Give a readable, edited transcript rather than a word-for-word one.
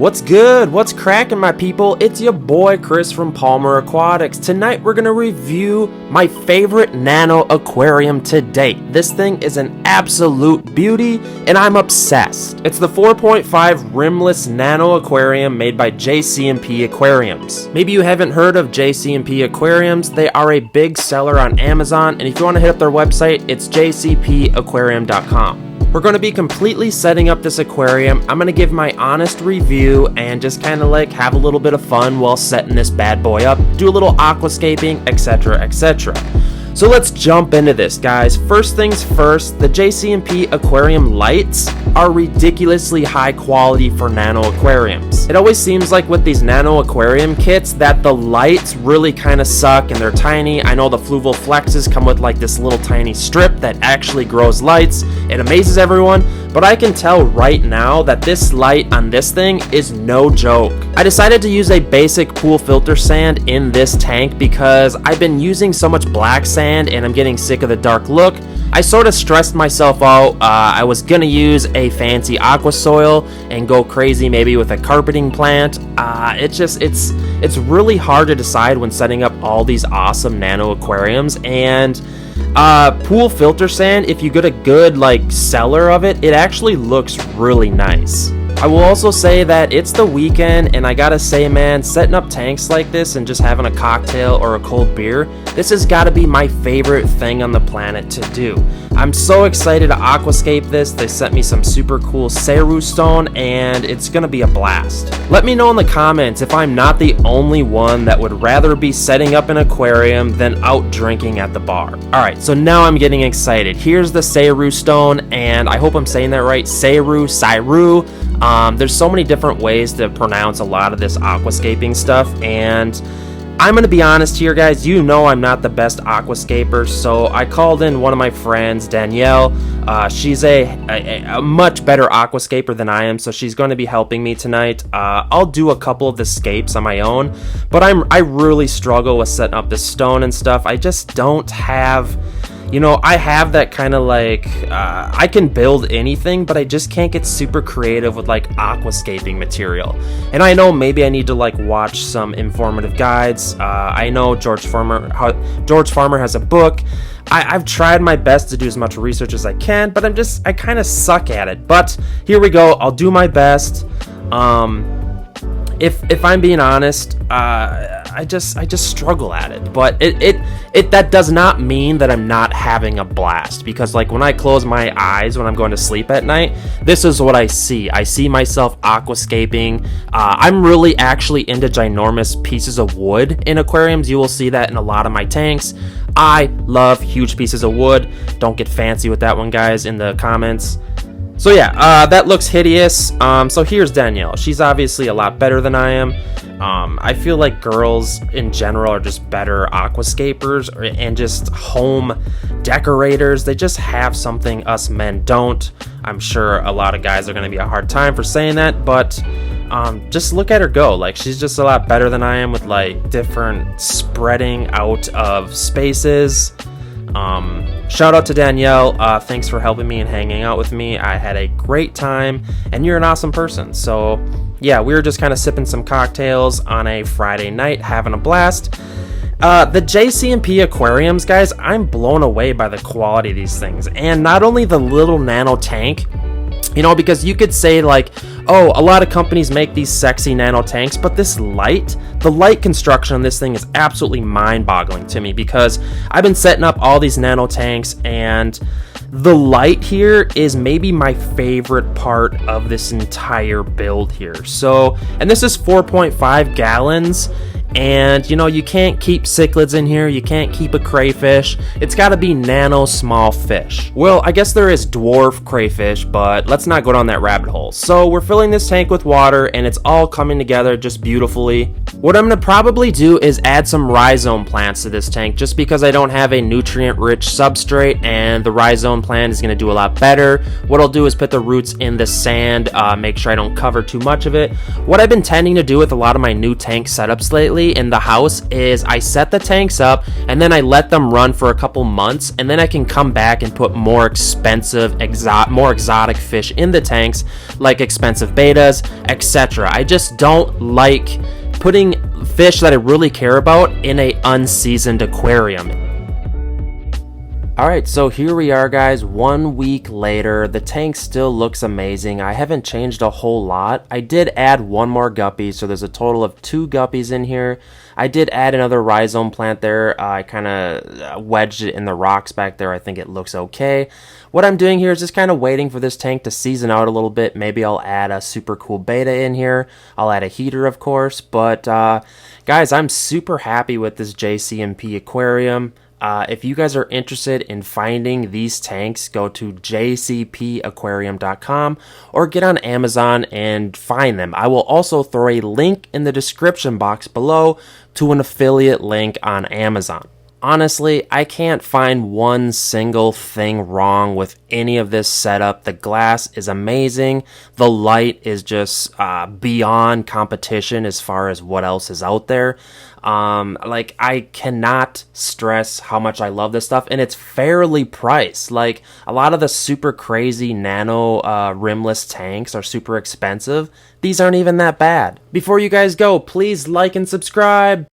What's good? What's cracking, my people? It's your boy Chris from Palmer Aquatics. Tonight we're gonna review my favorite nano aquarium to date. This thing is an absolute beauty and I'm obsessed. It's the 4.5 Rimless Nano Aquarium made by JC&P Aquariums. Maybe you haven't heard of JC&P Aquariums. They are a big seller on Amazon, and if you want to hit up their website, it's jcpaquarium.com. We're going to be completely setting up this aquarium. I'm going to give my honest review and just kind of like have a little bit of fun while setting this bad boy up, do a little aquascaping, etc, etc. So let's jump into this, guys. First things first, the JC&P aquarium lights are ridiculously high quality for nano aquariums. It always seems like with these nano aquarium kits that the lights really kind of suck and they're tiny. I know the Fluval Flexes come with like this little tiny strip that actually grows lights. It amazes everyone, but I can tell right now that this light on this thing is no joke. I decided to use a basic pool filter sand in this tank because I've been using so much black sand and I'm getting sick of the dark look. I sort of stressed myself out. I was gonna use a fancy aqua soil and go crazy maybe with a carpeting plant. It's really hard to decide when setting up all these awesome nano aquariums, and pool filter sand, if you get a good like seller of it, it actually looks really nice. I will also say that it's the weekend, and I gotta say, man, setting up tanks like this and just having a cocktail or a cold beer, this has gotta be my favorite thing on the planet to do. I'm so excited to aquascape this. They sent me some super cool Ceru stone, and it's gonna be a blast. Let me know in the comments if I'm not the only one that would rather be setting up an aquarium than out drinking at the bar. Alright, so now I'm getting excited. Here's the Ceru stone, and I hope I'm saying that right. Ceru. There's so many different ways to pronounce a lot of this aquascaping stuff, and I'm going to be honest here, guys. You know I'm not the best aquascaper, so I called in one of my friends, Danielle. She's a much better aquascaper than I am, so she's going to be helping me tonight. I'll do a couple of the scapes on my own, but I really struggle with setting up this stone and stuff. I just don't have... You know, I have that kind of like, I can build anything, but I just can't get super creative with like aquascaping material. And I know maybe I need to like watch some informative guides. I know George Farmer has a book. I've tried my best to do as much research as I can, but I kind of suck at it. But here we go. I'll do my best. If I'm being honest, I just struggle at it, but that does not mean that I'm not having a blast, because like when I close my eyes when I'm going to sleep at night, this is what I see. I see myself aquascaping. I'm really actually into ginormous pieces of wood in aquariums. You will see that in a lot of my tanks. I love huge pieces of wood. Don't get fancy with that one, guys, in the comments. So yeah, that looks hideous. So here's Danielle. She's obviously a lot better than I am. I feel like girls in general are just better aquascapers and just home decorators. They just have something us men don't. I'm sure a lot of guys are going to be a hard time for saying that, but just look at her go. Like, she's just a lot better than I am with like different spreading out of spaces. Shout out to Danielle. Thanks for helping me and hanging out with me. I had a great time, and you're an awesome person. So yeah, we were just kind of sipping some cocktails on a Friday night, having a blast. The JC&P aquariums, guys, I'm blown away by the quality of these things, and not only the little nano tank. You know, because you could say like, oh, a lot of companies make these sexy nano tanks, but the light construction on this thing is absolutely mind-boggling to me, because I've been setting up all these nano tanks, and the light here is maybe my favorite part of this entire build here. So, and this is 4.5 gallons. And you know, you can't keep cichlids in here, you can't keep a crayfish. It's got to be nano small fish. Well, I guess there is dwarf crayfish, but let's not go down that rabbit hole. So we're filling this tank with water, and it's all coming together just beautifully. What I'm going to probably do is add some rhizome plants to this tank just because I don't have a nutrient-rich substrate, and the rhizome plant is going to do a lot better. What I'll do is put the roots in the sand, make sure I don't cover too much of it. What I've been tending to do with a lot of my new tank setups lately in the house is I set the tanks up and then I let them run for a couple months, and then I can come back and put more expensive, more exotic fish in the tanks, like expensive betas, etc. I just don't like putting fish that I really care about in a unseasoned aquarium. Alright, so here we are, guys, 1 week later. The tank still looks amazing. I haven't changed a whole lot. I did add one more guppy, so there's a total of 2 guppies in here. I did add another rhizome plant there. I kind of wedged it in the rocks back there. I think it looks okay. What I'm doing here is just kind of waiting for this tank to season out a little bit. Maybe I'll add a super cool beta in here. I'll add a heater, of course. But, guys, I'm super happy with this JC&P aquarium. If you guys are interested in finding these tanks, go to jcpaquarium.com or get on Amazon and find them. I will also throw a link in the description box below to an affiliate link on Amazon. Honestly, I can't find one single thing wrong with any of this setup. The glass is amazing. The light is just beyond competition as far as what else is out there. Like, I cannot stress how much I love this stuff, and it's fairly priced. Like, a lot of the super crazy nano rimless tanks are super expensive. These aren't even that bad. Before you guys go, please like and subscribe.